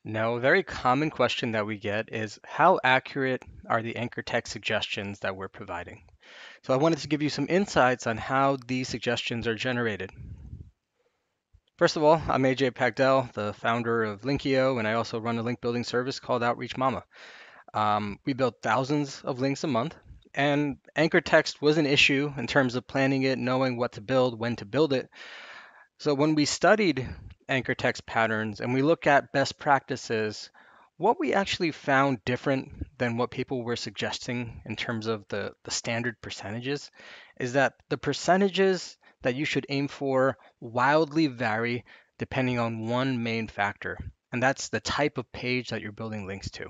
Now, a very common question that we get is how accurate are the anchor text suggestions that we're providing? So I wanted to give you some insights on how these suggestions are generated. First of all, I'm AJ Pagdell, the founder of Linkio, and I also run a link building service called Outreach Mama. We build thousands of links a month, and anchor text was an issue in terms of planning it, knowing what to build, when to build it. So when we studied anchor text patterns and we look at best practices, what we actually found different than what people were suggesting in terms of the standard percentages is that the percentages that you should aim for wildly vary depending on one main factor, and that's the type of page that you're building links to.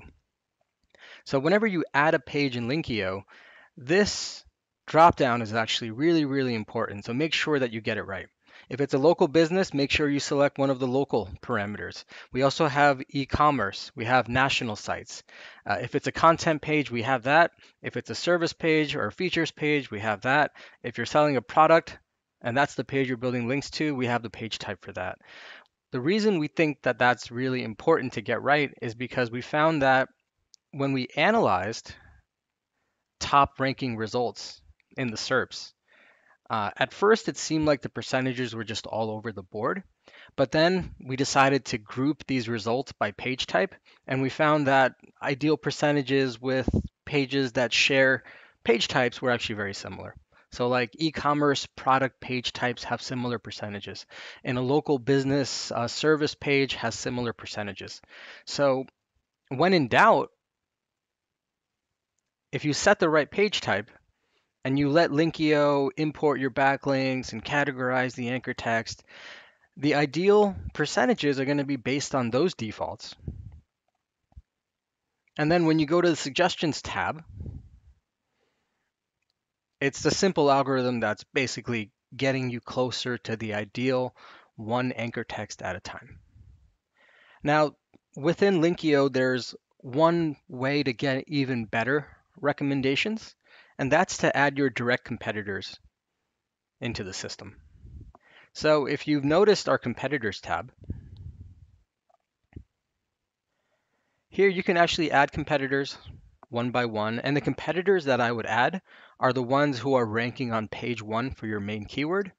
So whenever you add a page in Linkio, this dropdown is actually really, really important. So make sure that you get it right. If it's a local business, make sure you select one of the local parameters. We also have e-commerce. We have national sites. If it's a content page, we have that. If it's a service page or a features page, we have that. If you're selling a product and that's the page you're building links to, we have the page type for that. The reason we think that that's really important to get right is because we found that when we analyzed top ranking results in the SERPs. At first, it seemed like the percentages were just all over the board, but then we decided to group these results by page type, and we found that ideal percentages with pages that share page types were actually very similar. So, like e-commerce product page types have similar percentages, and a local business service page has similar percentages. So, when in doubt, if you set the right page type, and you let Linkio import your backlinks and categorize the anchor text, the ideal percentages are going to be based on those defaults. And then when you go to the suggestions tab, it's the simple algorithm that's basically getting you closer to the ideal one anchor text at a time. Now, within Linkio, there's one way to get even better recommendations, and that's to add your direct competitors into the system. So if you've noticed our competitors tab, here you can actually add competitors one by one. And the competitors that I would add are the ones who are ranking on page one for your main keyword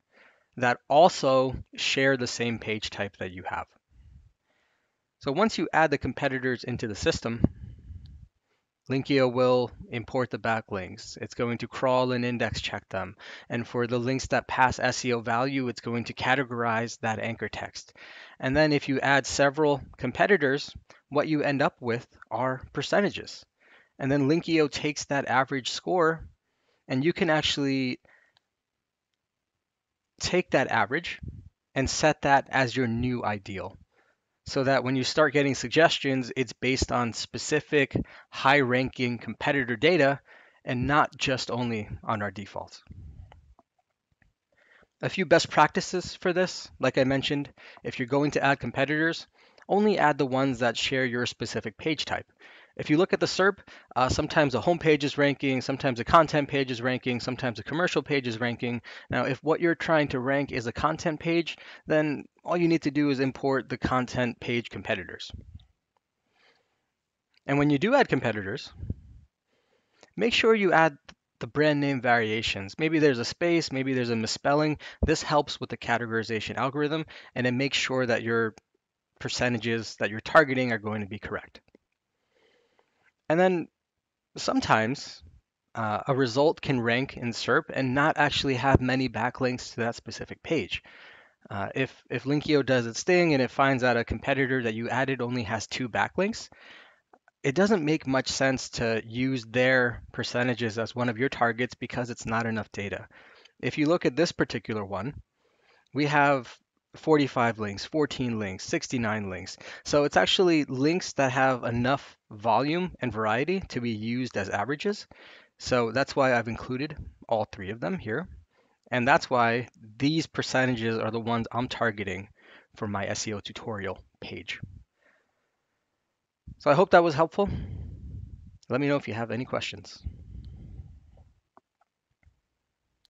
that also share the same page type that you have. So once you add the competitors into the system, Linkio will import the backlinks. It's going to crawl and index check them. And for the links that pass SEO value, it's going to categorize that anchor text. And then if you add several competitors, what you end up with are percentages. And then Linkio takes that average score, and you can actually take that average and set that as your new ideal, so that when you start getting suggestions, it's based on specific high ranking competitor data and not just only on our defaults. A few best practices for this, like I mentioned, if you're going to add competitors, only add the ones that share your specific page type. If you look at the SERP, sometimes a home page is ranking, sometimes a content page is ranking, sometimes a commercial page is ranking. Now, if what you're trying to rank is a content page, then all you need to do is import the content page competitors. And when you do add competitors, make sure you add the brand name variations. Maybe there's a space, maybe there's a misspelling. This helps with the categorization algorithm, and it makes sure that your percentages that you're targeting are going to be correct. And then sometimes a result can rank in SERP and not actually have many backlinks to that specific page. If Linkio does its thing and it finds out a competitor that you added only has 2 backlinks, it doesn't make much sense to use their percentages as one of your targets because it's not enough data. If you look at this particular one, we have 45 links, 14 links, 69 links. So it's actually links that have enough volume and variety to be used as averages. So that's why I've included all 3 of them here. And that's why these percentages are the ones I'm targeting for my SEO tutorial page. So I hope that was helpful. Let me know if you have any questions.